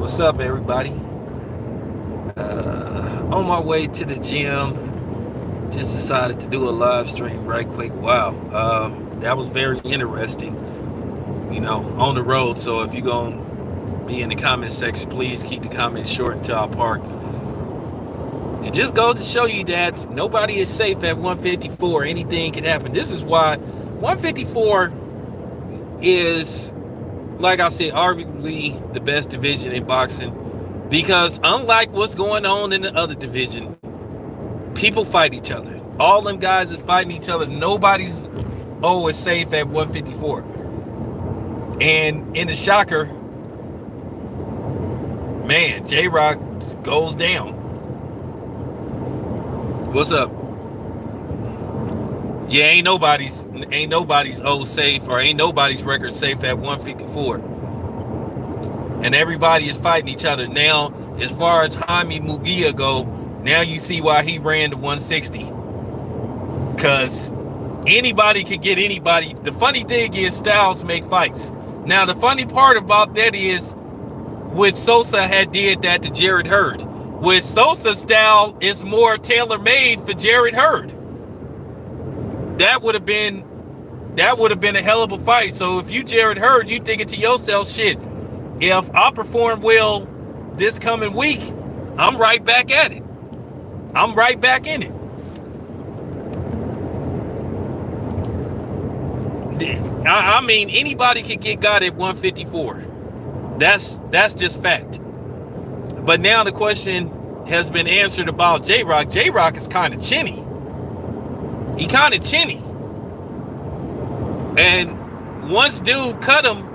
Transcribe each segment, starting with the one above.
What's up, everybody? On my way to the gym, just decided to do a live stream right quick. Wow, that was very interesting. On the road. So if you're gonna be in the comment section, please keep the comments short until I park. It just goes to show you that nobody is safe at 154. Anything can happen. This is why 154 is, like I said, arguably the best division in boxing. Because unlike what's going on in the other division, people fight each other. All them guys is fighting each other. Nobody's is safe at 154. And in the shocker, man, J-Roc goes down. What's up? Yeah, ain't nobody's safe, or ain't nobody's record safe at 154. And everybody is fighting each other. Now, as far as Jaime Munguia go, now you see why he ran to 160. Because anybody could get anybody. The funny thing is styles make fights. Now, the funny part about that is with Sosa had did that to Jarrett Hurd. With Sosa's style, it's more tailor-made for Jarrett Hurd. That would have been a hell of a fight. So if you Jarrett Hurd, you thinking to yourself, shit, if I perform well this coming week, I'm right back at it. I'm right back in it. I mean, anybody can get got at 154. That's just fact. But now the question has been answered about J-Roc. J-Roc is kind of chinny. He kind of chinny. And once dude cut him,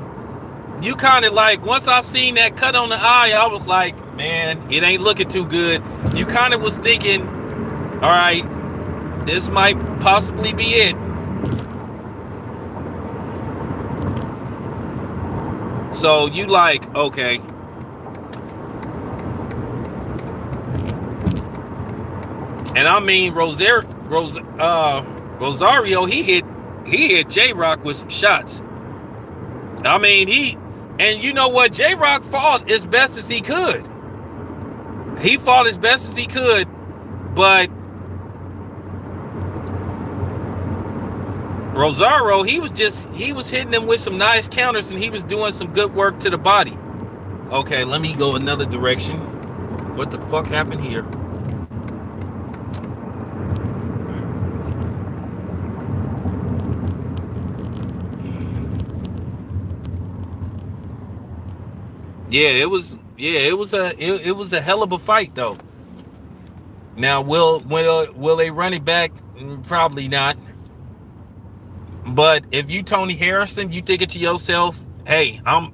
you kind of like, once I seen that cut on the eye, I was like, man, it ain't looking too good. You kind of was thinking, all right, this might possibly be it. So you like, okay. And I mean, Rosario, he hit J-Roc with some shots. I mean, and you know what? J-Roc fought as best as he could. He fought as best as he could, but Rosario, he was hitting him with some nice counters, and he was doing some good work to the body. Okay, let me go another direction. What the fuck happened here? It was a hell of a fight though. Now will they run it back? Probably not. But if you Tony Harrison, you thinking to yourself, hey, I'm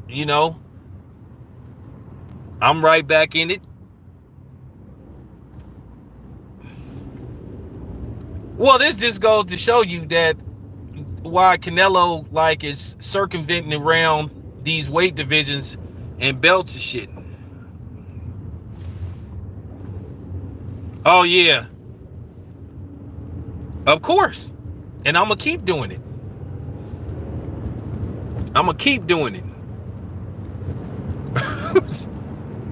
right back in it. Well, this just goes to show you that why Canelo is circumventing around these weight divisions and belts and shit. Oh yeah. Of course. And I'm gonna keep doing it. I'm gonna keep doing it.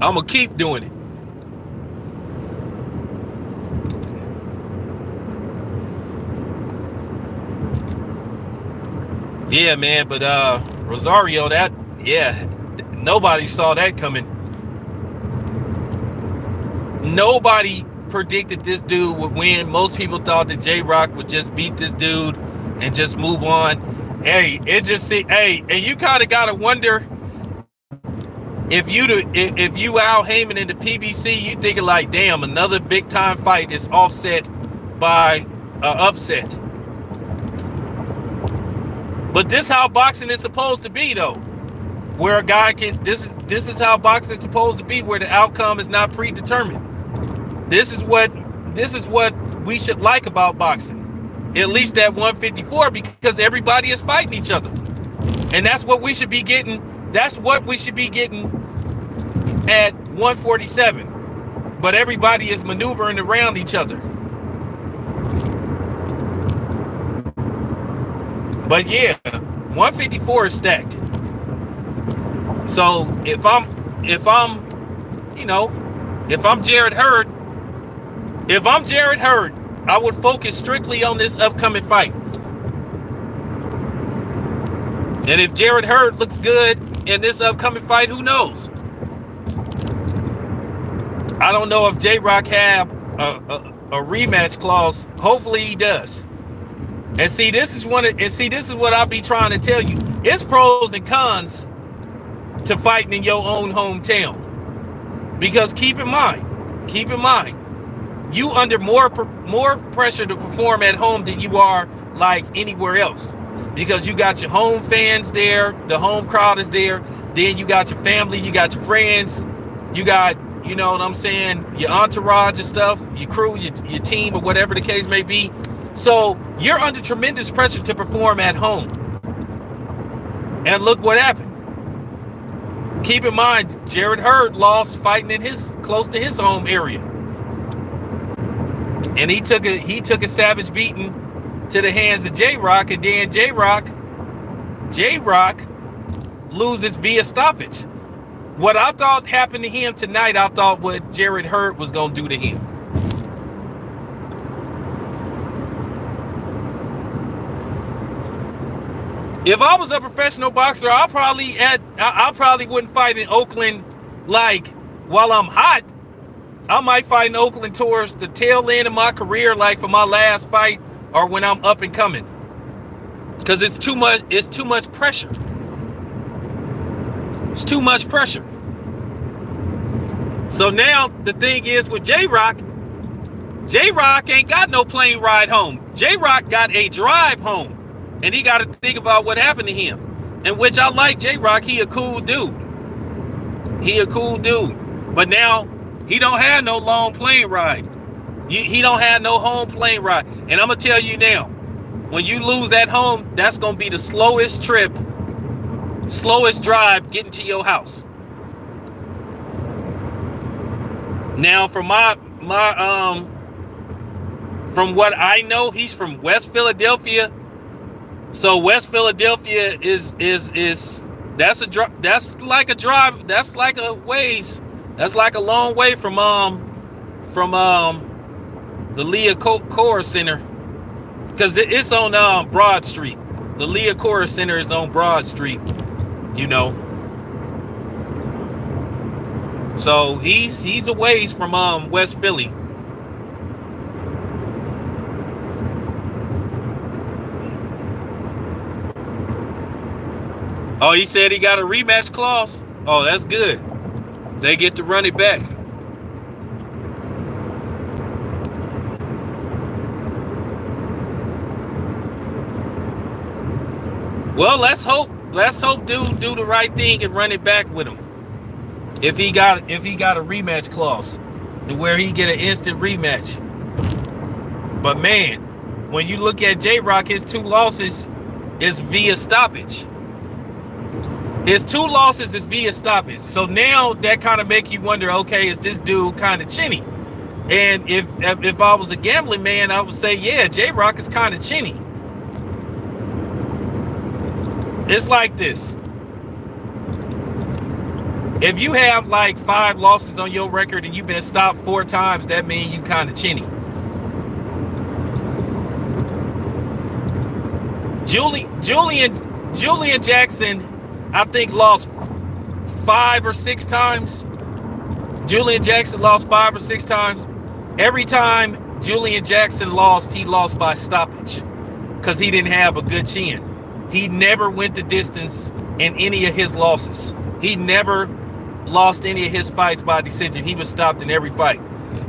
I'm gonna keep doing it. Yeah, man, but Rosario, nobody saw that coming. Nobody predicted this dude would win. Most people thought that J-Roc would just beat this dude and just move on. And you kind of gotta wonder if you Al Heyman in the PBC, you thinking like, damn, another big time fight is offset by an upset. But this how boxing is supposed to be though. Where a guy can, this is how boxing is supposed to be, where the outcome is not predetermined. This is what we should like about boxing, at least at 154, because everybody is fighting each other, and that's what we should be getting. That's what we should be getting at 147. But everybody is maneuvering around each other. But yeah, 154 is stacked. So if I'm you know, if I'm Jarrett Hurd, I would focus strictly on this upcoming fight. And if Jarrett Hurd looks good in this upcoming fight, who knows? I don't know if J-Roc have a rematch clause. Hopefully he does. And see, this is what I'll be trying to tell you. It's pros and cons to fighting in your own hometown. Because keep in mind, you under more pressure to perform at home than you are like anywhere else. Because you got your home fans there, the home crowd is there, then you got your family, you got your friends, you got, you know what I'm saying, your entourage and stuff, your crew, your team, or whatever the case may be. So you're under tremendous pressure to perform at home. And look what happened. Keep in mind, Jarrett Hurd lost fighting in close to his home area. And he took a savage beating to the hands of J-Roc, and then J-Roc loses via stoppage. What I thought happened to him tonight, I thought what Jarrett Hurd was going to do to him. If I was a professional boxer, I probably wouldn't fight in Oakland like while I'm hot. I might fight in Oakland towards the tail end of my career, like for my last fight or when I'm up and coming. Because it's too much pressure. It's too much pressure. So now the thing is with J-Roc ain't got no plane ride home. J-Roc got a drive home. And he got to think about what happened to him. In which I like J-Roc. He a cool dude. But now, he don't have no long plane ride. He don't have no home plane ride. And I'm going to tell you now, when you lose at home, that's going to be the slowest drive getting to your house. Now, from from what I know, he's from West Philadelphia. So West Philadelphia is that's like a drive. That's like a ways. That's like a long way from the Leah Cora Center, because it's on Broad Street. The Leah Cora Center is on Broad Street, you know. So he's a ways from West Philly. Oh, he said he got a rematch clause? Oh, that's good. They get to run it back. Well, let's hope dude do the right thing and run it back with him. If he got a rematch clause to where he get an instant rematch. But man, when you look at J-Roc, his 2 losses is via stoppage. His 2 losses is via stoppage. So now that kind of make you wonder, okay, is this dude kind of chinny? And if I was a gambling man, I would say, yeah, J-Roc is kind of chinny. It's like this. If you have like 5 losses on your record and you've been stopped 4 times, that means you kind of chinny. Julian Jackson, I think, lost 5 or 6 times. Julian Jackson lost 5 or 6 times. Every time Julian Jackson lost, he lost by stoppage because he didn't have a good chin. He never went the distance in any of his losses. He never lost any of his fights by decision. He was stopped in every fight.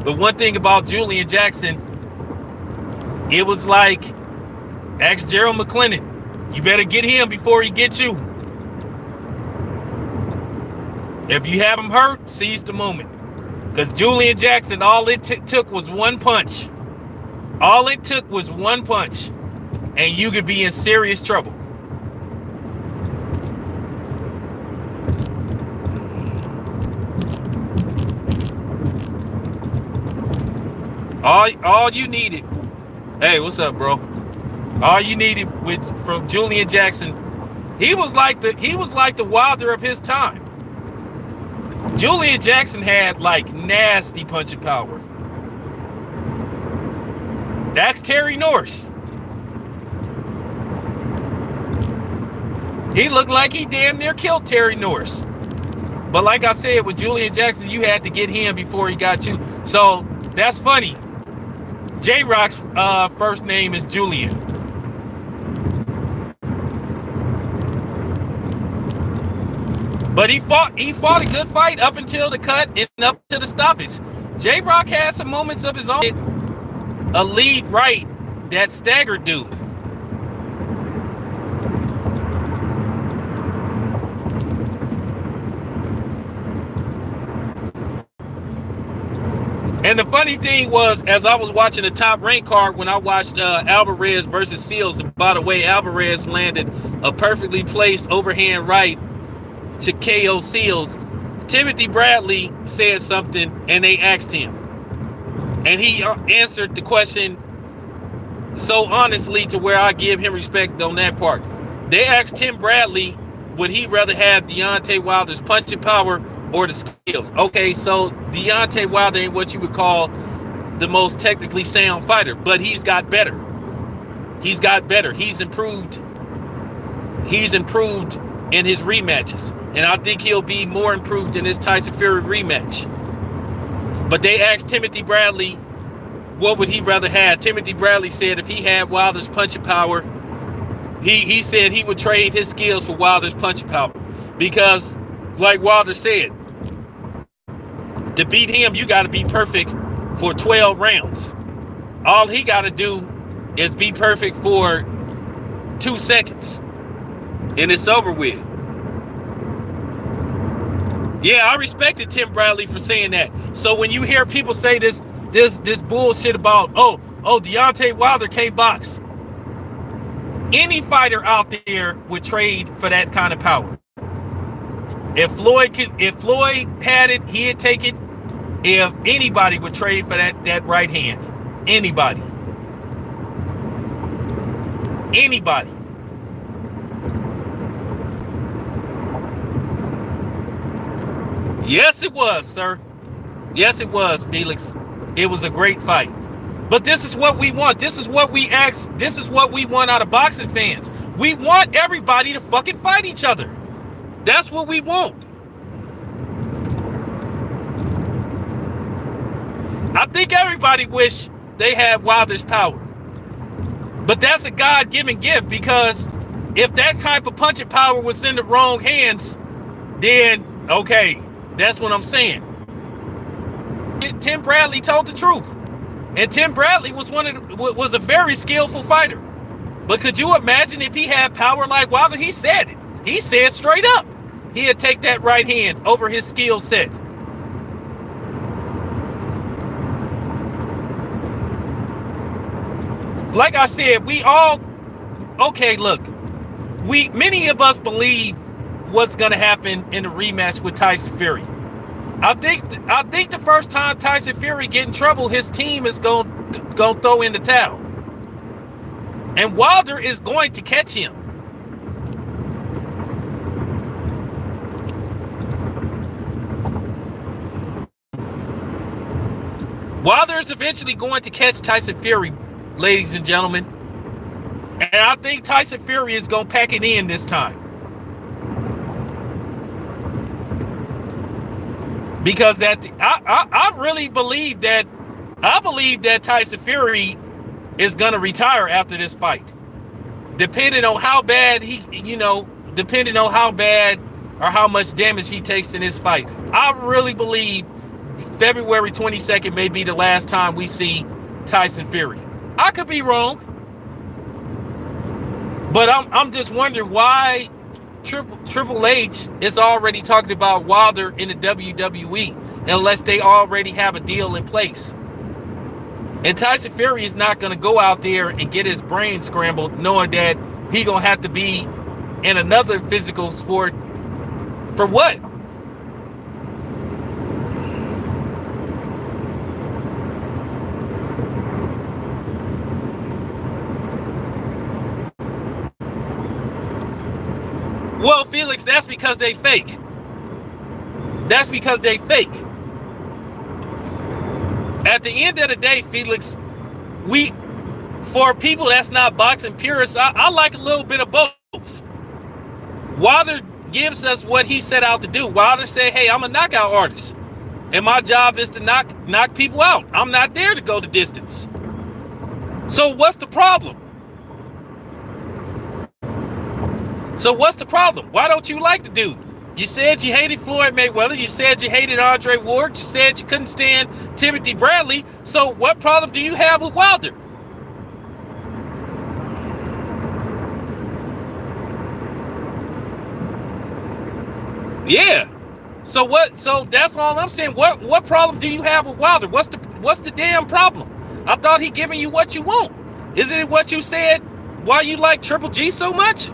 But one thing about Julian Jackson, it was like, ask Gerald McClellan, you better get him before he gets you. If you have him hurt, seize the moment. Because Julian Jackson, all it took was one punch. All it took was one punch. And you could be in serious trouble. All you needed. Hey, what's up, bro? All you needed from Julian Jackson, he was like the Wilder of his time. Julian Jackson had like nasty punching power. That's Terry Norris. He looked like he damn near killed Terry Norris. But like I said, with Julian Jackson, you had to get him before he got you. So that's funny. J-Roc's first name is Julian. But he fought a good fight up until the cut and up to the stoppage. J-Roc had some moments of his own. A lead right that staggered dude. And the funny thing was, as I was watching the top rank card, when I watched Alvarez versus Seals, and by the way, Alvarez landed a perfectly placed overhand right to KO Seals. Timothy Bradley said something, and they asked him. And he answered the question so honestly to where I give him respect on that part. They asked Tim Bradley, would he rather have Deontay Wilder's punching power or the skills? Okay, so Deontay Wilder ain't what you would call the most technically sound fighter, but he's got better. He's got better. He's improved. He's improved in his rematches. And I think he'll be more improved in his Tyson Fury rematch. But they asked Timothy Bradley, what would he rather have? Timothy Bradley said if he had Wilder's punching power, he said he would trade his skills for Wilder's punching power. Because, like Wilder said, to beat him, you got to be perfect for 12 rounds. All he got to do is be perfect for 2 seconds. And it's over with. Yeah, I respected Tim Bradley for saying that. So when you hear people say this bullshit about, oh, Deontay Wilder can't box. Any fighter out there would trade for that kind of power. If Floyd had it, he'd take it. If anybody would trade for that right hand. Anybody. Yes, it was, sir. Yes, it was, Felix. It was a great fight. But this is what we want. This is what we ask. This is what we want out of boxing fans. We want everybody to fucking fight each other. That's what we want. I think everybody wish they had Wilder's power. But that's a God-given gift, because if that type of punching power was in the wrong hands, then, okay, that's what I'm saying. Tim Bradley told the truth. And Tim Bradley was a very skillful fighter. But could you imagine if he had power like Wilder? He said it. He said straight up he'd take that right hand over his skill set. Like I said, many of us believe what's going to happen in the rematch with Tyson Fury. I think the first time Tyson Fury get in trouble, his team is going to throw in the towel. And Wilder is going to catch him. Wilder is eventually going to catch Tyson Fury, ladies and gentlemen. And I think Tyson Fury is going to pack it in this time. Because I really believe that Tyson Fury is going to retire after this fight. Depending on how bad depending on how bad or how much damage he takes in this fight. I really believe February 22nd may be the last time we see Tyson Fury. I could be wrong. But I'm just wondering why Triple H is already talking about Wilder in the WWE unless they already have a deal in place. And Tyson Fury is not going to go out there and get his brain scrambled knowing that he going to have to be in another physical sport for what? Well, Felix, that's because they fake. That's because they fake. At the end of the day, Felix, for people that's not boxing purists, I like a little bit of both. Wilder gives us what he set out to do. Wilder said, hey, I'm a knockout artist, and my job is to knock people out. I'm not there to go the distance. So what's the problem? Why don't you like the dude? You said you hated Floyd Mayweather. You said you hated Andre Ward. You said you couldn't stand Timothy Bradley. So what problem do you have with Wilder? Yeah. So what? So that's all I'm saying. What problem do you have with Wilder? What's the damn problem? I thought he giving you what you want. Isn't it what you said? Why you like Triple G so much?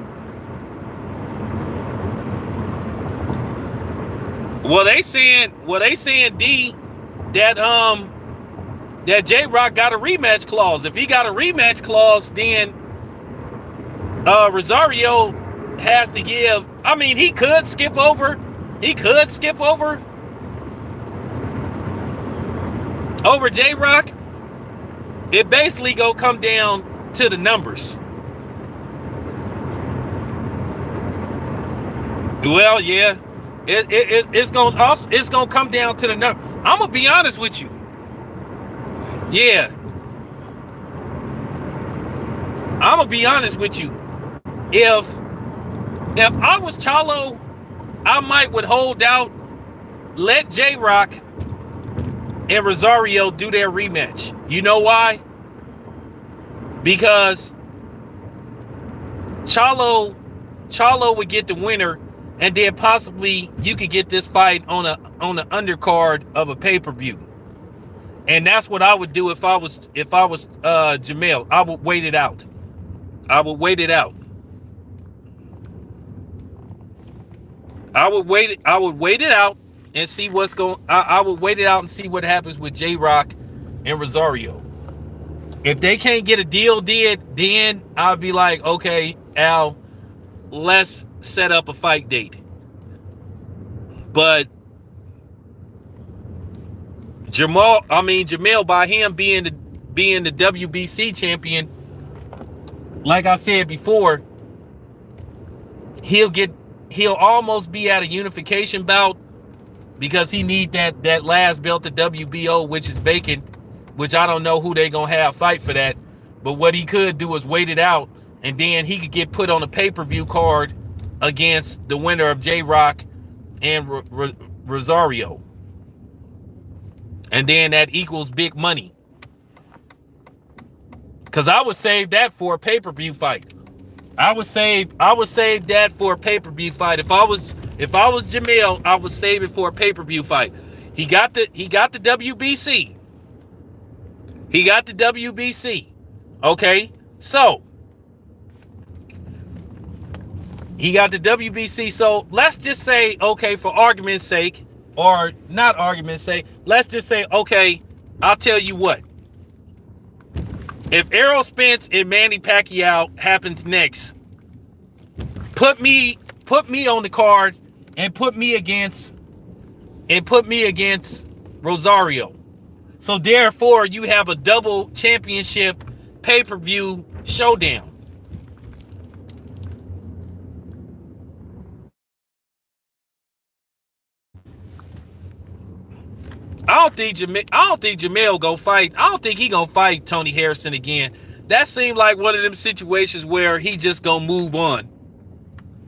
Well, they saying D that that J-Roc got a rematch clause. If he got a rematch clause, then Rosario has to give. I mean, he could skip over J-Roc. It basically go come down to the numbers. Well, yeah, it's gonna come down to the number. I'm gonna be honest with you. Yeah, I'm gonna be honest with you. If I was Charlo, I might would hold out, let J-Roc and Rosario do their rematch. You know why? Because Charlo would get the winner, and then possibly you could get this fight on the undercard of a pay-per-view. And that's what I would do if I was Jamel. I would wait it out. I would wait it out and see what's going. I would wait it out and see what happens with J-Roc and Rosario. If they can't get a deal then I'll be like, okay, Al, let's set up a fight date. But Jamel, by him being the WBC champion, like I said before, he'll almost be at a unification bout because he need that last belt, the WBO, which is vacant, which I don't know who they gonna have fight for that. But what he could do is wait it out, and then he could get put on a pay-per-view card against the winner of J-Roc and Rosario. And then that equals big money. Because I would save that for a pay-per-view fight. I would save that for a pay-per-view fight. If I was Jamel, I would save it for a pay-per-view fight. He got the WBC. He got the WBC. Okay? So he got the WBC. So let's just say, okay, for argument's sake, or not argument's sake, let's just say, okay, I'll tell you what. If Errol Spence and Manny Pacquiao happens next, put me on the card and put me against Rosario. So therefore, you have a double championship pay-per-view showdown. I don't think Jamel gonna fight. I don't think he gonna fight Tony Harrison again. That seemed like one of them situations where he just gonna move on.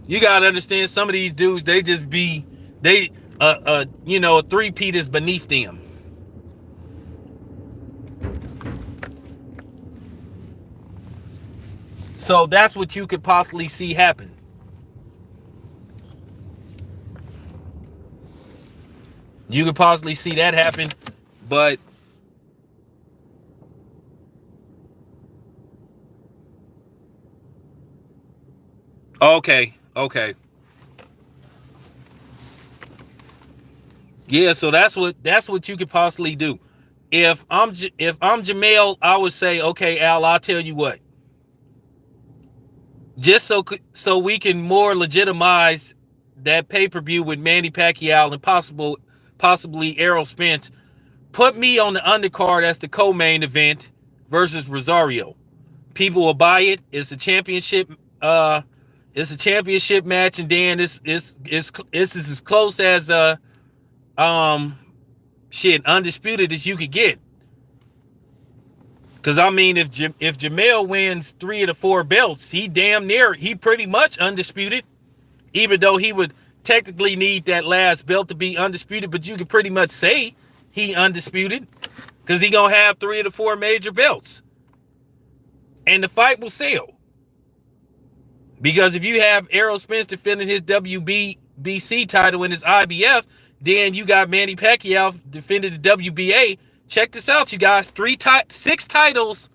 You gotta understand, some of these dudes, they just be a three-peat is beneath them. So that's what you could possibly see happen. You could possibly see that happen, but okay. Yeah, so that's what you could possibly do. If I'm Jamel, I would say, okay, Al, I'll tell you what. Just so we can more legitimize that pay-per-view with Manny Pacquiao and possibly Errol Spence, put me on the undercard as the co-main event versus Rosario. People will buy it. It's a championship. It's a championship match, and then it's as close as um undisputed as you could get. Because I mean, if Jamel wins 3 of the 4 belts, he pretty much undisputed. Even though he would technically need that last belt to be undisputed, but you can pretty much say he undisputed because he gonna have 3 of the 4 major belts, and the fight will sell. Because if you have Errol Spence defending his WBC title and his IBF, then you got Manny Pacquiao defending the WBA. Check this out, you guys. 6 titles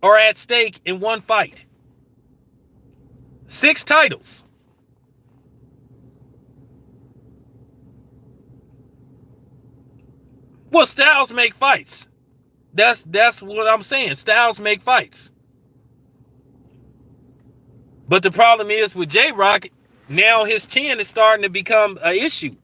are at stake in one fight. 6 titles. Well, styles make fights. That's what I'm saying. Styles make fights. But the problem is with J-Roc, now his chin is starting to become an issue.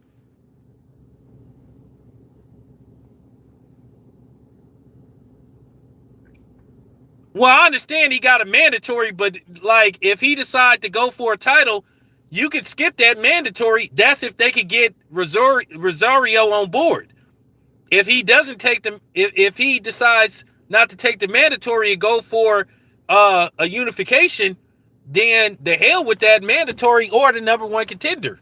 Well, I understand he got a mandatory, but like if he decide to go for a title, you could skip that mandatory. That's if they could get Rosario on board. If he doesn't take them, if he decides not to take the mandatory and go for a unification, then the hell with that mandatory or the number 1 contender.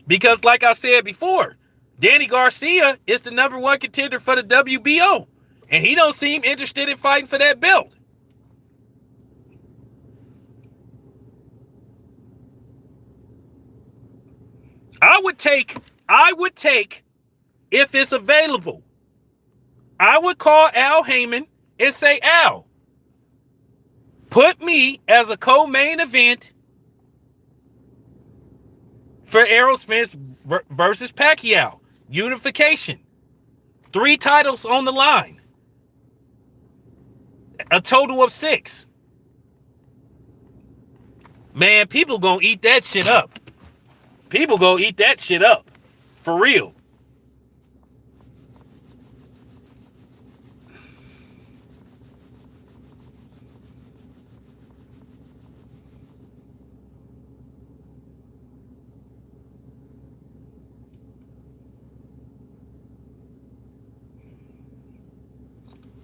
Because like I said before, Danny Garcia is the number 1 contender for the WBO, and he don't seem interested in fighting for that belt. I would take, if it's available, I would call Al Heyman and say, Al, put me as a co-main event for Errol Spence versus Pacquiao. Unification. 3 titles on the line. A total of 6. Man, people gonna eat that shit up. People gonna eat that shit up. For real.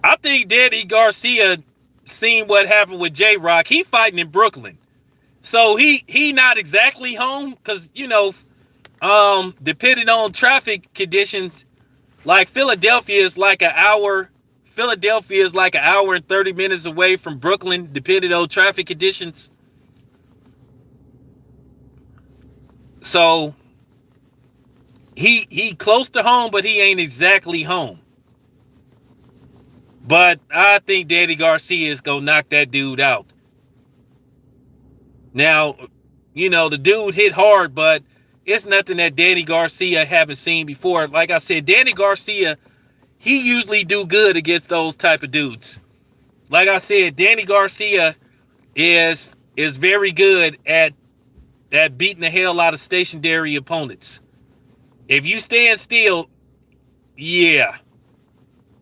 I think Danny Garcia seen what happened with J-Roc. He fighting in Brooklyn. So he not exactly home because, you know, depending on traffic conditions, like Philadelphia is like an hour and 30 minutes away from Brooklyn, depending on traffic conditions. So he close to home, but he ain't exactly home. But I think Danny Garcia is gonna knock that dude out. Now, you know, the dude hit hard, but it's nothing that Danny Garcia haven't seen before. Like I said, Danny Garcia, he usually do good against those type of dudes. Like I said, Danny Garcia is very good at beating the hell out of stationary opponents. If you stand still, yeah,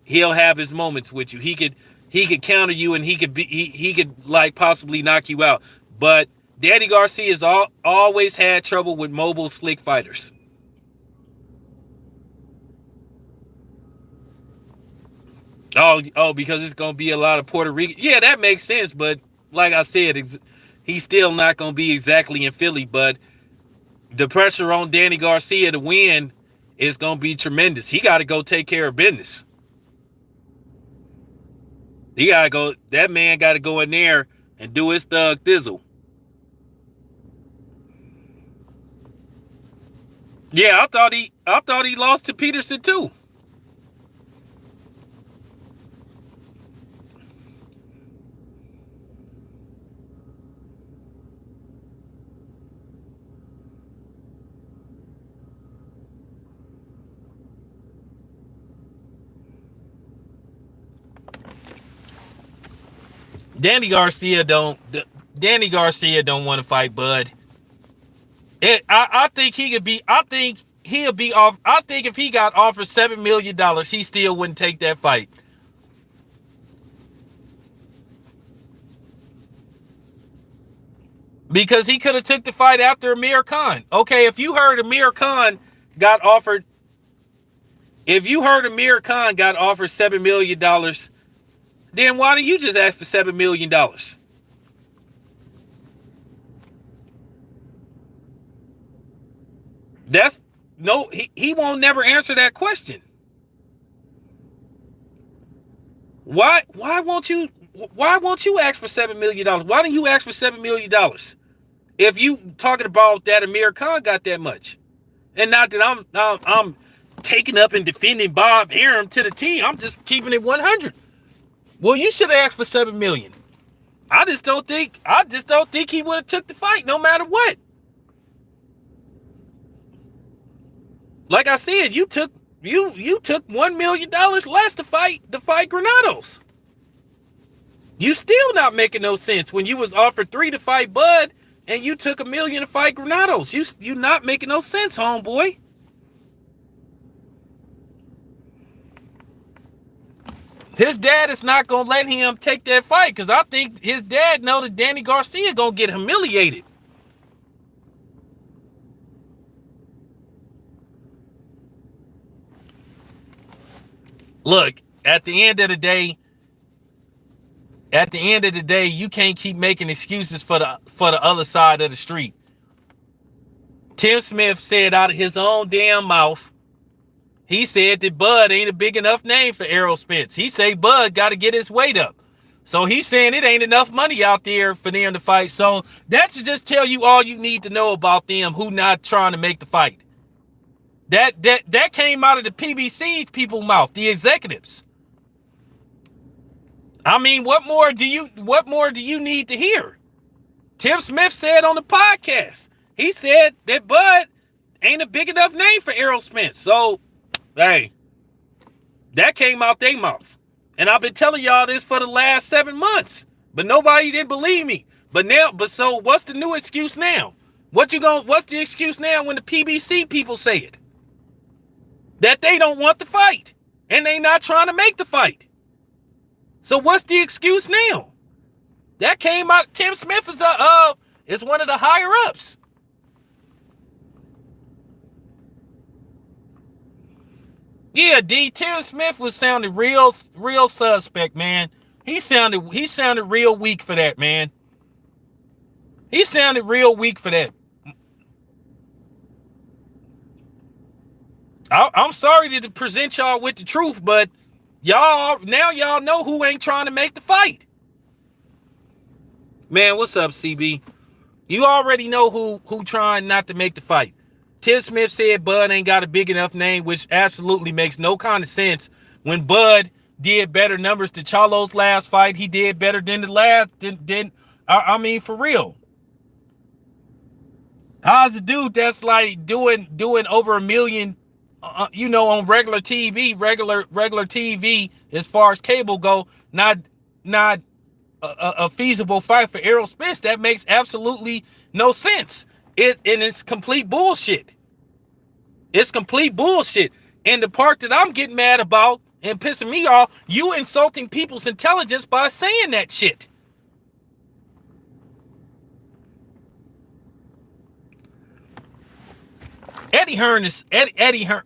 he'll have his moments with you. He could counter you, and he could like possibly knock you out. But Danny Garcia has always had trouble with mobile slick fighters. Oh, because it's gonna be a lot of Puerto Rican. Yeah, that makes sense. But like I said, he's still not gonna be exactly in Philly. But the pressure on Danny Garcia to win is gonna be tremendous. He got to go take care of business. That man got to go in there and do his thug thizzle. Yeah, I thought he lost to Peterson too. Danny Garcia don't want to fight Bud. I think he could be. I think he'll be off. I think if he got offered $7 million, he still wouldn't take that fight. Because he could have took the fight after Amir Khan. Okay, if you heard Amir Khan got offered, $7 million, then why don't you just ask for $7 million? That's no, he won't never answer that question. Why won't you ask for $7 million? Why don't you ask for $7 million? If you talking about that Amir Khan got that much, and not that I'm taking up and defending Bob Arum to the T. I'm just keeping it 100. Well, you should have asked for $7 million. I just don't think he would have took the fight no matter what. Like I said, you took $1 million less to fight Granados. You still not making no sense when you was offered 3 to fight Bud and you took $1 million to fight Granados. You not making no sense, homeboy. His dad is not gonna let him take that fight because I think his dad know that Danny Garcia gonna get humiliated. Look, at the end of the day, you can't keep making excuses for the other side of the street. Tim Smith said out of his own damn mouth, he said that Bud ain't a big enough name for Errol Spence. He say Bud got to get his weight up. So he's saying it ain't enough money out there for them to fight. So that should just tell you all you need to know about them who not trying to make the fight. That came out of the PBC people's mouth, the executives. I mean, what more do you need to hear? Tim Smith said on the podcast, he said that Bud ain't a big enough name for Errol Spence. So, hey, that came out their mouth. And I've been telling y'all this for the last 7 months, but nobody didn't believe me. But so what's the new excuse now? What's the excuse now when the PBC people say it? That they don't want the fight and they not trying to make the fight. So what's the excuse now? That came out. Tim Smith is one of the higher ups. Yeah, Tim Smith was sounding real suspect, man. He sounded real weak for that, man. He sounded real weak for that. I'm sorry to present y'all with the truth, but y'all know who ain't trying to make the fight. Man, what's up, CB? You already know who trying not to make the fight. Tim Smith said Bud ain't got a big enough name, which absolutely makes no kind of sense. When Bud did better numbers to Charlo's last fight, he did better than the last. I mean, for real. How's a dude that's like doing over $1 million, on regular TV as far as cable go, not a feasible fight for Errol Spence? That makes absolutely no sense. It's complete bullshit. It's complete bullshit. And the part that I'm getting mad about and pissing me off, you insulting people's intelligence by saying that shit. Eddie Hearn.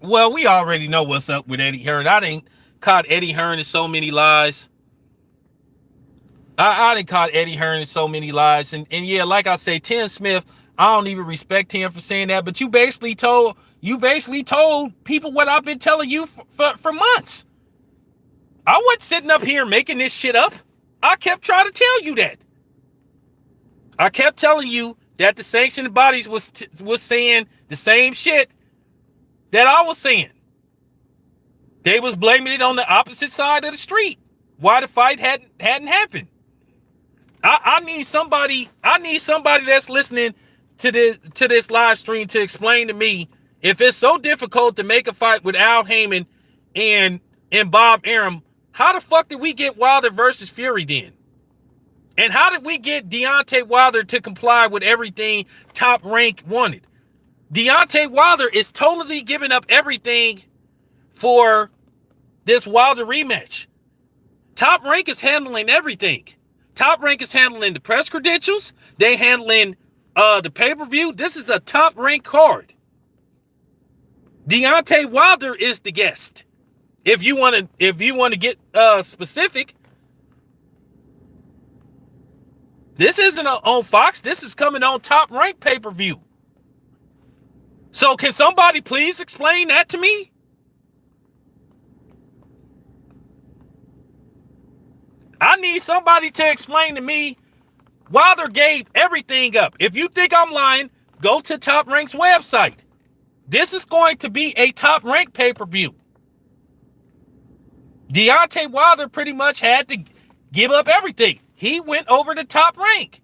Well, we already know what's up with Eddie Hearn. I didn't caught Eddie Hearn in so many lies. I didn't caught Eddie Hearn in so many lies. And yeah, like I say, Tim Smith, I don't even respect him for saying that. But you basically told people what I've been telling you for months. I wasn't sitting up here making this shit up. I kept trying to tell you that. I kept telling you that the sanctioned bodies was saying the same shit that I was saying. They was blaming it on the opposite side of the street. Why the fight hadn't happened. I need somebody that's listening to this live stream to explain to me, if it's so difficult to make a fight with Al Heyman and Bob Arum, how the fuck did we get Wilder versus Fury then? And how did we get Deontay Wilder to comply with everything Top Rank wanted? Deontay Wilder is totally giving up everything for this Wilder rematch. Top Rank is handling everything. Top Rank is handling the press credentials. They handling the pay-per-view. This is a Top Rank card. Deontay Wilder is the guest. If you want to get specific, this isn't on Fox. This is coming on Top Rank pay-per-view. So can somebody please explain that to me? I need somebody to explain to me. Wilder gave everything up. If you think I'm lying, go to Top Rank's website. This is going to be a Top Rank pay-per-view. Deontay Wilder pretty much had to give up everything. He went over to Top Rank.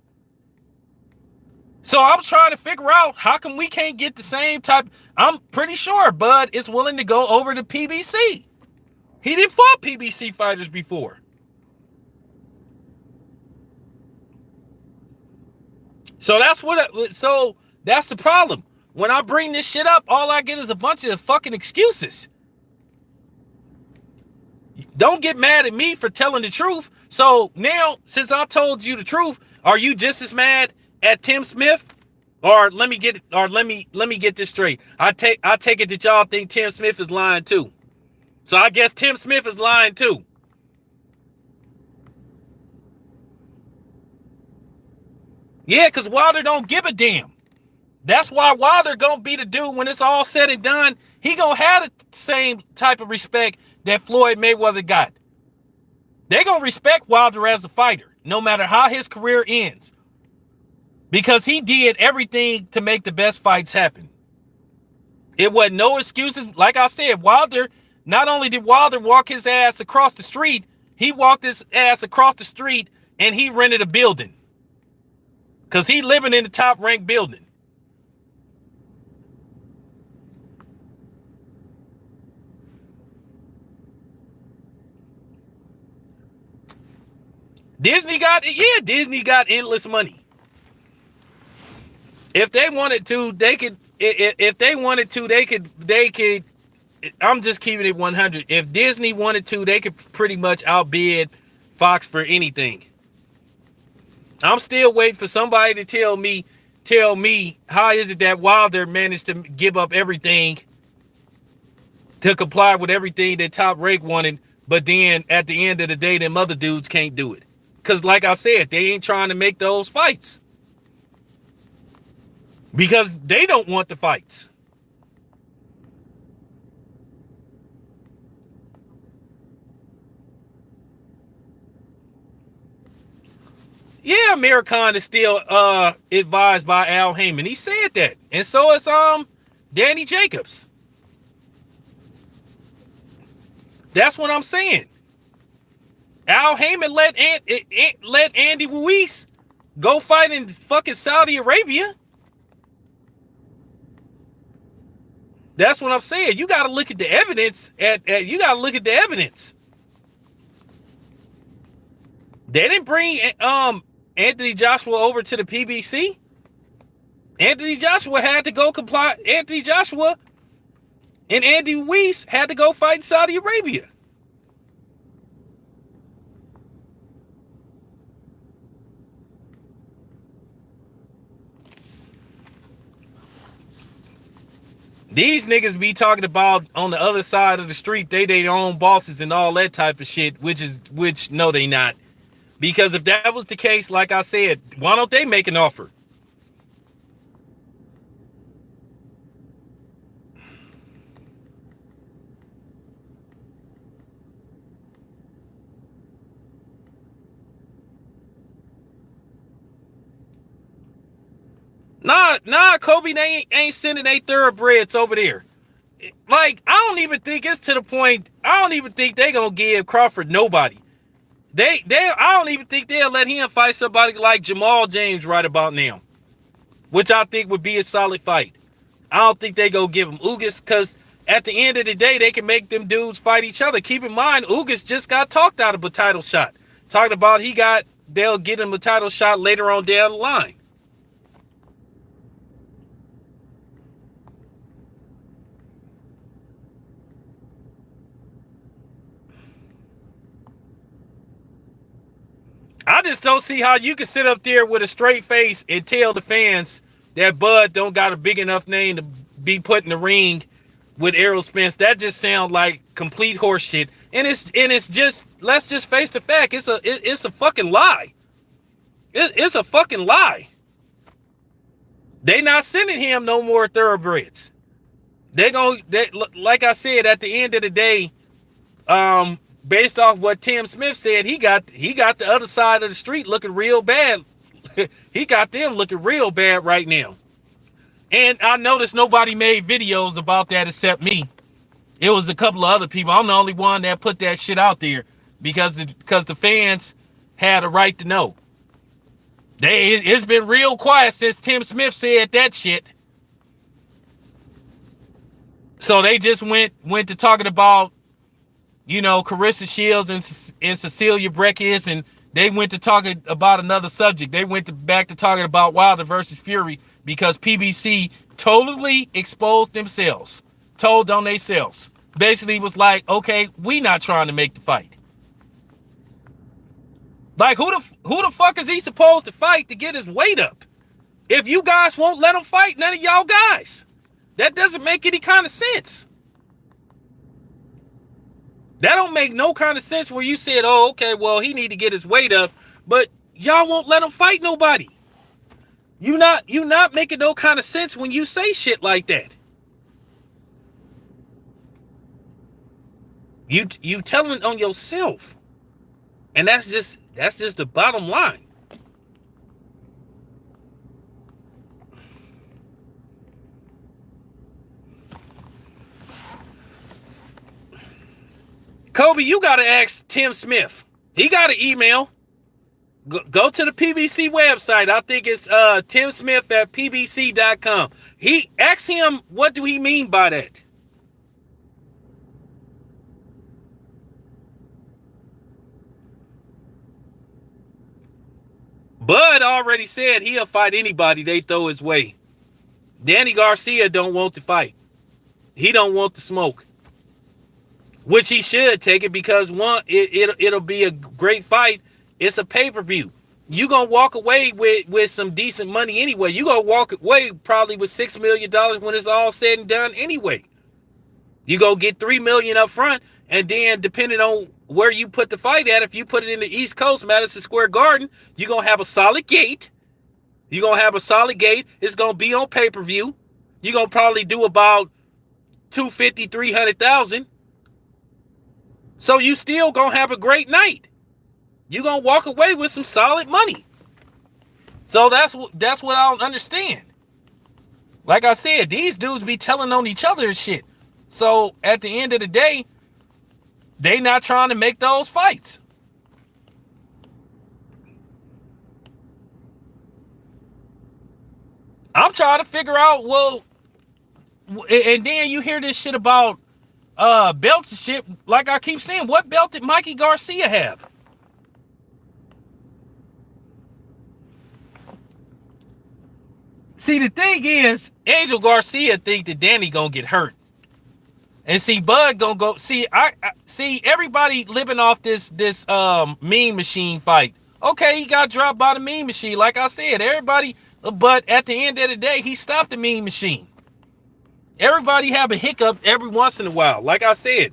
So I'm trying to figure out how come we can't get the same type. I'm pretty sure Bud is willing to go over to PBC. He didn't fought PBC fighters before. So that's the problem. When I bring this shit up, all I get is a bunch of fucking excuses. Don't get mad at me for telling the truth. So now, since I told you the truth, are you just as mad at Tim Smith? Or let me get this straight. I take it that y'all think Tim Smith is lying too. So I guess Tim Smith is lying too. Yeah, because Wilder don't give a damn. That's why Wilder gonna be the dude when it's all said and done. He gonna have the same type of respect that Floyd Mayweather got. They gonna respect Wilder as a fighter, no matter how his career ends. Because he did everything to make the best fights happen. It wasn't no excuses. Like I said, Wilder, not only did Wilder walk his ass across the street, he walked his ass across the street and he rented a building. Because he living in the Top Rank building. Disney got endless money. If they wanted to, they could. If they wanted to, they could. I'm just keeping it 100. If Disney wanted to, they could pretty much outbid Fox for anything. I'm still waiting for somebody to tell me how is it that Wilder managed to give up everything to comply with everything that Top Rank wanted, but then at the end of the day, them other dudes can't do it. Because like I said, they ain't trying to make those fights. Because they don't want the fights. Yeah, Amir Khan is still advised by Al Heyman. He said that. And so is Danny Jacobs. That's what I'm saying. Al Heyman let Andy Ruiz go fight in fucking Saudi Arabia. That's what I'm saying. You got to look at the evidence. You got to look at the evidence. They didn't bring Anthony Joshua over to the PBC. Anthony Joshua had to go comply. Anthony Joshua and Andy Ruiz had to go fight in Saudi Arabia. These niggas be talking about on the other side of the street, they their own bosses and all that type of shit, which no, they not. Because if that was the case, like I said, why don't they make an offer? Nah, Kobe, they ain't sending they thoroughbreds over there. Like, I don't even think it's to the point. I don't even think they gonna give Crawford nobody. I don't even think they'll let him fight somebody like Jamal James right about now, which I think would be a solid fight. I don't think they go give him Ugas, because at the end of the day, they can make them dudes fight each other. Keep in mind, Ugas just got talked out of a title shot. Talking about they'll get him a title shot later on down the line. I just don't see how you can sit up there with a straight face and tell the fans that Bud don't got a big enough name to be put in the ring with Errol Spence. That just sounds like complete horseshit. And it's just, let's just face the fact, it's a fucking lie. It's a fucking lie. They not sending him no more thoroughbreds. Like I said, at the end of the day, based off what Tim Smith said, he got the other side of the street looking real bad. He got them looking real bad right now. And I noticed nobody made videos about that except me. It was a couple of other people. I'm the only one that put that shit out there because the fans had a right to know. It's been real quiet since Tim Smith said that shit. So they just went to talking about, Carissa Shields and Cecilia Brækhus, and they went to talking about another subject. They went back to talking about Wilder versus Fury because PBC totally exposed themselves, told on themselves. Basically was like, okay, we not trying to make the fight. Like, who the fuck is he supposed to fight to get his weight up? If you guys won't let him fight, none of y'all guys. That doesn't make any kind of sense. That don't make no kind of sense where you said, oh, okay, well, he need to get his weight up, but y'all won't let him fight nobody. You not making no kind of sense when you say shit like that. You telling on yourself. And that's just the bottom line. Kobe, you got to ask Tim Smith. He got an email. Go to the PBC website. I think it's Tim Smith at pbc.com. He asked him, what do he mean by that? Bud already said he'll fight anybody they throw his way. Danny Garcia don't want to fight. He don't want to smoke. Which he should take it because one, it'll be a great fight. It's a pay-per-view. You gonna walk away with some decent money anyway. You gonna walk away probably with $6 million when it's all said and done anyway. You go get $3 million up front, and then depending on where you put the fight at, if you put it in the East Coast, Madison Square Garden, you're gonna have a solid gate. It's gonna be on pay-per-view. You're gonna probably do about $250,000, $300,000. So you still gonna have a great night. You're gonna walk away with some solid money. So that's what I don't understand. Like I said, these dudes be telling on each other and shit. So at the end of the day, they not trying to make those fights. I'm trying to figure out, well, and then you hear this shit about belts and shit. Like I keep saying, what belt did Mikey Garcia have? See, the thing is, Angel Garcia think that Danny gonna get hurt. And see, Bud gonna go. See, I see everybody living off this Mean Machine fight. Okay, he got dropped by the Mean Machine. Like I said, everybody. But at the end of the day, he stopped the Mean Machine. Everybody have a hiccup every once in a while. Like I said.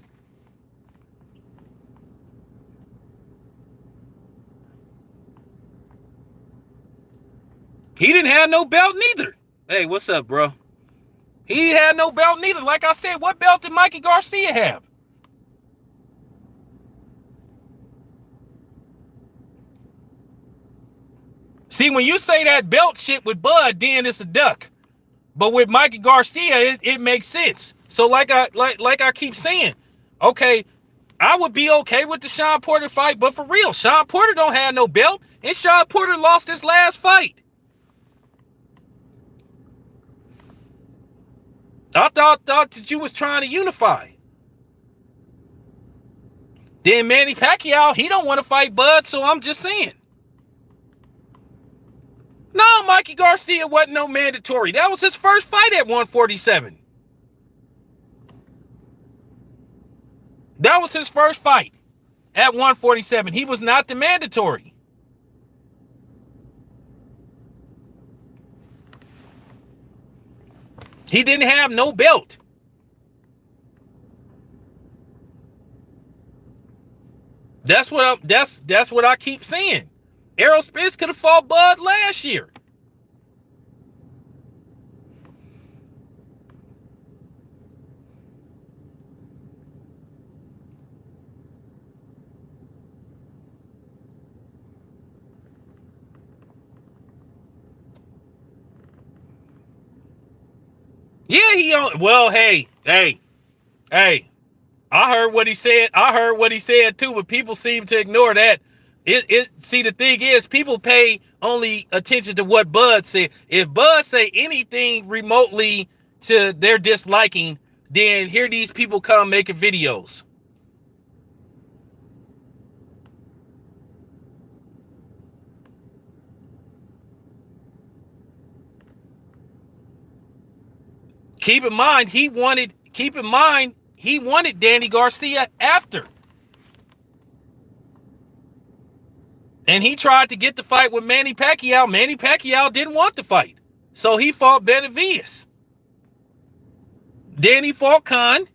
He didn't have no belt neither. Hey, what's up, bro? He had no belt neither. Like I said, what belt did Mikey Garcia have? See, when you say that belt shit with Bud, then it's a duck. But with Mikey Garcia, it makes sense. So like I keep saying, okay, I would be okay with the Sean Porter fight, but for real, Sean Porter don't have no belt, and Sean Porter lost his last fight. I thought that you was trying to unify. Then Manny Pacquiao, he don't want to fight Bud, so I'm just saying. No, Mikey Garcia wasn't no mandatory. That was his first fight at 147. That was his first fight at 147. He was not the mandatory. He didn't have no belt. That's what I keep saying. Errol Spence could have fought Bud last year. Yeah, well, hey. I heard what he said too, but people seem to ignore that. See, the thing is, people pay only attention to what Bud said. If Bud say anything remotely to their disliking, then here these people come making videos. Keep in mind, he wanted Danny Garcia after. And he tried to get the fight with Manny Pacquiao. Manny Pacquiao didn't want the fight. So he fought Benavidez. Then he fought Khan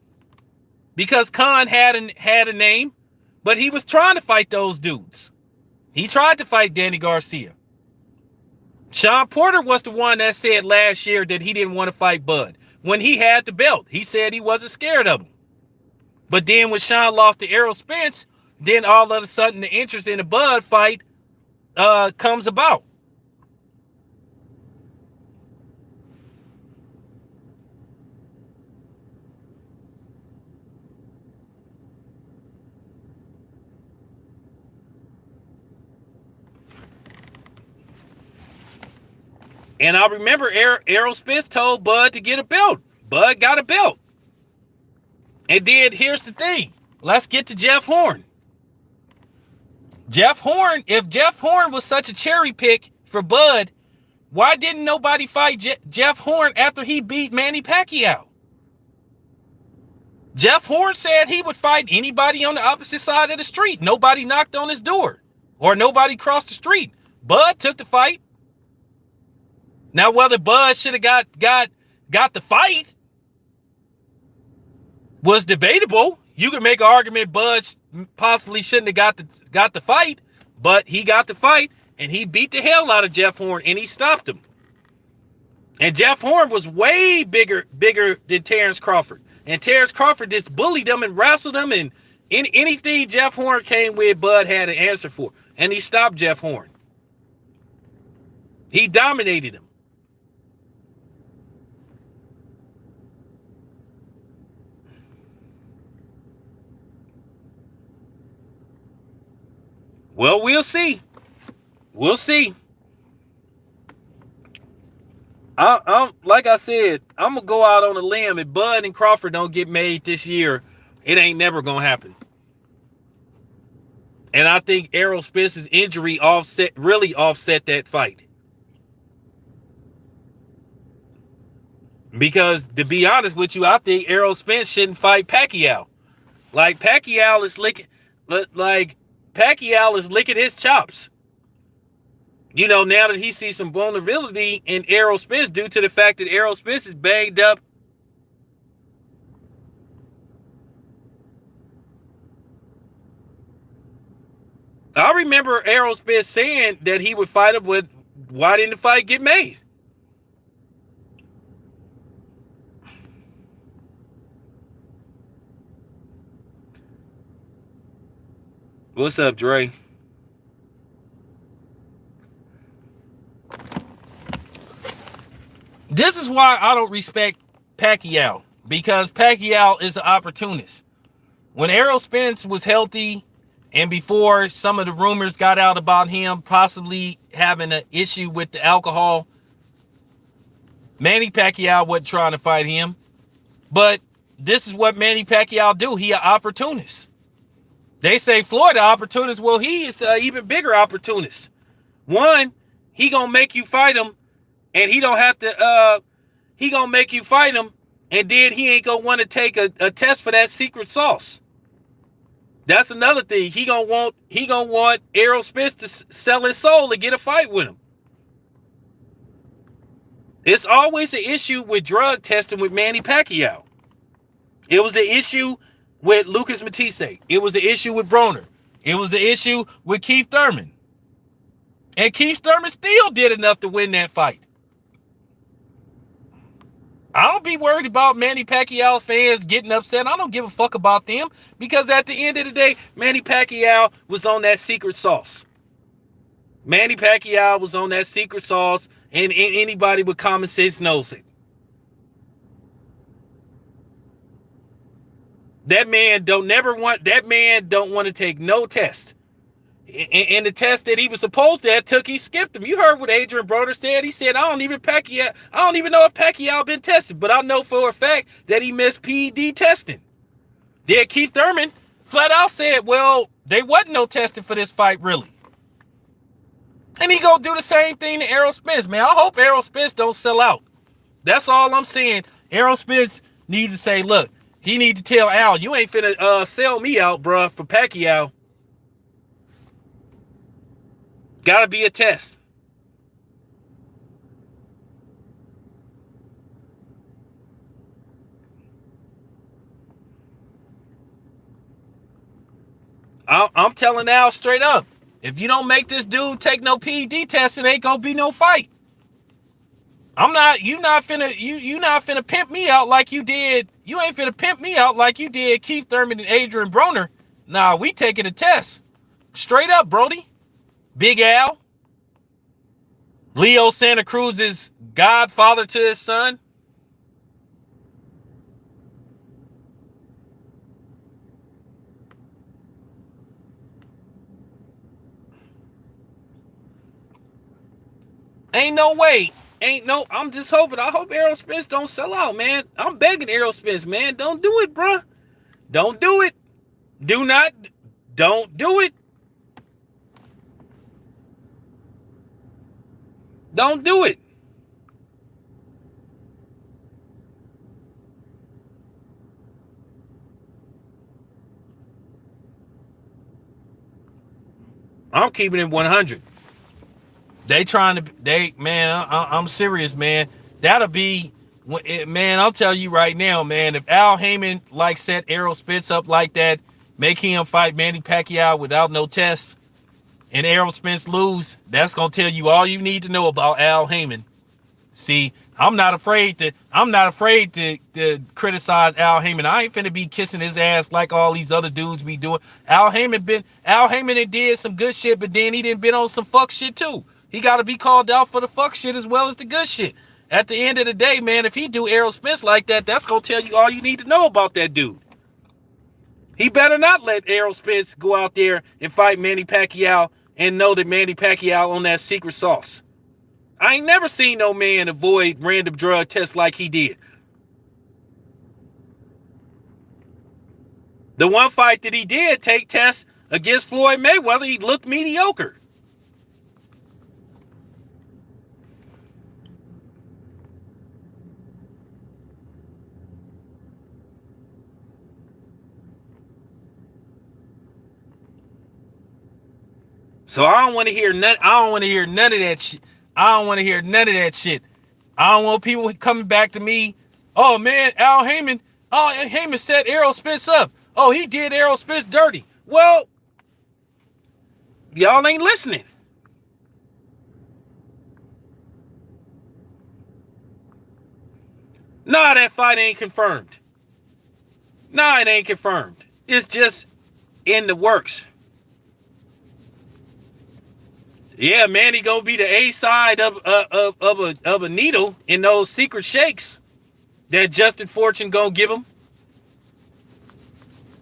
because Khan had a name, but he was trying to fight those dudes. He tried to fight Danny Garcia. Sean Porter was the one that said last year that he didn't want to fight Bud. When he had the belt, he said he wasn't scared of him. But then when Sean lost to Errol Spence, then all of a sudden the interest in the Bud fight comes about. And I remember Errol Spence told Bud to get a belt. Bud got a belt. And then here's the thing. Let's get to Jeff Horn. If Jeff Horn was such a cherry pick for Bud, why didn't nobody fight Jeff Horn after he beat Manny Pacquiao? Jeff Horn said he would fight anybody on the opposite side of the street. Nobody knocked on his door or nobody crossed the street. Bud took the fight. Now, whether Bud should have got the fight was debatable. You could make an argument Bud possibly shouldn't have got the fight, but he got the fight and he beat the hell out of Jeff Horn and he stopped him. And Jeff Horn was way bigger than Terrence Crawford. And Terrence Crawford just bullied him and wrestled him, and anything Jeff Horn came with, Bud had an answer for. And he stopped Jeff Horn. He dominated him. Well, we'll see. We'll see. I'm like I said, I'm gonna go out on a limb. If Bud and Crawford don't get made this year, it ain't never gonna happen. And I think Errol Spence's injury really offset that fight. Because to be honest with you, I think Errol Spence shouldn't fight Pacquiao. Pacquiao is licking his chops. You know, now that he sees some vulnerability in Errol Spence due to the fact that Errol Spence is banged up. I remember Errol Spence saying that he would fight him, but why didn't the fight get made? What's up, Dre? This is why I don't respect Pacquiao, because Pacquiao is an opportunist. When Errol Spence was healthy and before some of the rumors got out about him possibly having an issue with the alcohol, Manny Pacquiao wasn't trying to fight him. But this is what Manny Pacquiao do. He an opportunist. They say Floyd an opportunist. Well, he is an even bigger opportunist. One, he gonna make you fight him, and he don't have to, he gonna make you fight him, and then he ain't gonna want to take a test for that secret sauce. That's another thing. He gonna want Errol Spence to sell his soul to get a fight with him. It's always an issue with drug testing with Manny Pacquiao. It was an issue with Lucas Matisse. It was an issue with Broner. It was an issue with Keith Thurman. And Keith Thurman still did enough to win that fight. I don't be worried about Manny Pacquiao fans getting upset. I don't give a fuck about them because at the end of the day, Manny Pacquiao was on that secret sauce. Manny Pacquiao was on that secret sauce, and anybody with common sense knows it. That man don't want to take no test. And the test that he was supposed to have took, he skipped them. You heard what Adrian Broner said. He said, I don't even know if Pacquiao been tested, but I know for a fact that he missed PED testing. Then Keith Thurman flat out said, well, there wasn't no testing for this fight, really. And he gonna do the same thing to Errol Spence, man. I hope Errol Spence don't sell out. That's all I'm saying. Errol Spence need to say, look, he need to tell Al, you ain't finna sell me out, bruh, for Pacquiao. Gotta be a test. I'm telling Al straight up. If you don't make this dude take no PED test, it ain't gonna be no fight. You not finna pimp me out like you did. You ain't finna pimp me out like you did Keith Thurman and Adrian Broner. Nah, we taking a test. Straight up, Brody. Big Al. Leo Santa Cruz's godfather to his son. Ain't no way. I'm just hoping. I hope Errol Spence don't sell out, man. I'm begging Errol Spence, man. Don't do it, bruh. Don't do it. Don't do it. Don't do it. I'm keeping it 100. I'm serious, man. That'll be, man, I'll tell you right now, man, if Al Heyman, set Errol Spence up like that, make him fight Manny Pacquiao without no tests, and Errol Spence lose, that's going to tell you all you need to know about Al Heyman. See, I'm not afraid to criticize Al Heyman. I ain't finna be kissing his ass like all these other dudes be doing. Al Heyman did some good shit, but then he done been on some fuck shit too. He got to be called out for the fuck shit as well as the good shit. At the end of the day, man, if he do Errol Spence like that, that's going to tell you all you need to know about that dude. He better not let Errol Spence go out there and fight Manny Pacquiao and know that Manny Pacquiao on that secret sauce. I ain't never seen no man avoid random drug tests like he did. The one fight that he did take tests against Floyd Mayweather, he looked mediocre. So I don't want to hear none of that shit. I don't want to hear none of that shit. I don't want people coming back to me. Oh man, Al Heyman set Errol Spence up. Oh, he did Errol Spence dirty. Well, y'all ain't listening. Nah, that fight ain't confirmed. Nah, it ain't confirmed. It's just in the works. Yeah, man, he gonna be the A side of a needle in those secret shakes that Justin Fortune gonna give him.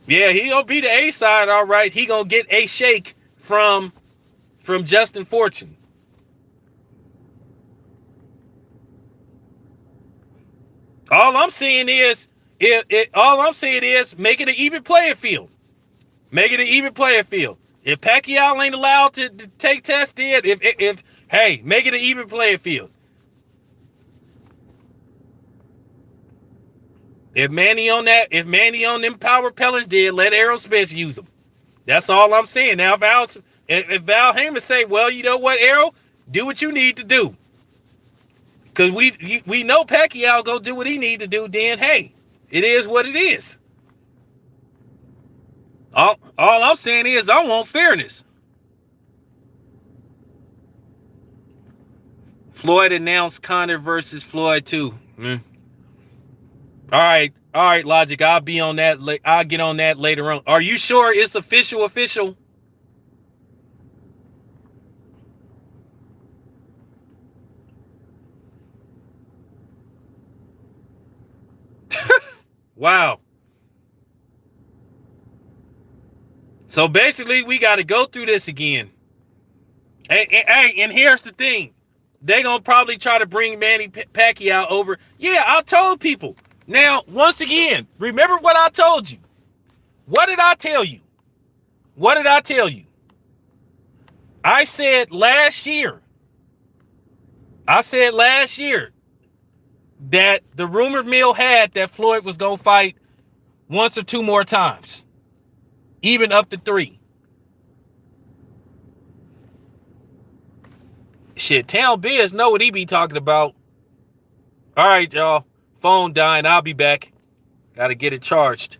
Yeah, he gonna be the A side, all right. He gonna get a shake from Justin Fortune. All I'm saying is make it an even playing field. Make it an even playing field. If Pacquiao ain't allowed to take tests, then hey, make it an even playing field. If Manny on them power pellets, then let Errol Spence use them. That's all I'm saying. Now, if Val Heyman say, well, you know what, Errol, do what you need to do. Because we know Pacquiao go do what he need to do, then hey, it is what it is. All I'm saying is I want fairness. Floyd announced Conor versus Floyd too. All right, Logic. I'll be on that. I'll get on that later on. Are you sure it's official? Official? Wow. So basically, we got to go through this again. And here's the thing. They're going to probably try to bring Manny Pacquiao over. Yeah, I told people. Now, once again, remember what I told you. What did I tell you? What did I tell you? I said last year that the rumor mill had that Floyd was going to fight once or two more times, even up to 3. Shit, Town Biz know what he be talking about. All right, y'all. Phone dying. I'll be back. Got to get it charged.